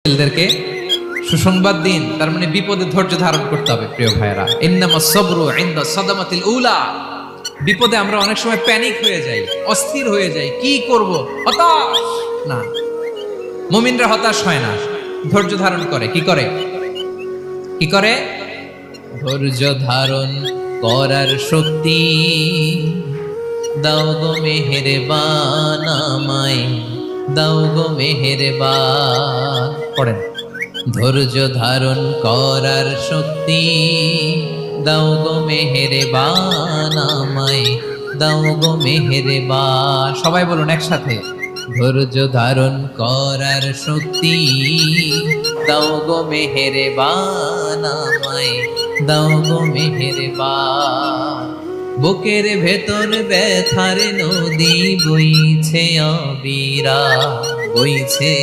ছেলেদেরকে সুসংবাদ দিন, তার মানে বিপদে ধৈর্য ধারণ করতে হবে। প্রিয় ভাইরা, ইন্নামাস সাবরু ইনদা সাদামাতিল উলা। বিপদে আমরা অনেক সময় প্যানিক হয়ে যাই, অস্থির হয়ে যাই, কি করব, হতাশ। না, মুমিনরা হতাশ হয় না, ধৈর্য ধারণ করে। কি করে? কি করে? ধৈর্য ধারণ করার শক্তি দাও গো মেহেরবান আমায়, দাও গো মেহেরবান। পড়েন, ধৈর্য ধারণ করার শক্তি দাও গো মেহেরবান আমায়, দাও গো মেহেরবান। সবাই বলুন একসাথে, ধৈর্য ধারণ করার শক্তি দাও গো মেহেরবান আমায়, দাও গো মেহেরবান। বুকের ভেতর ব্যথার নদী বইছে অবিরা, বইছে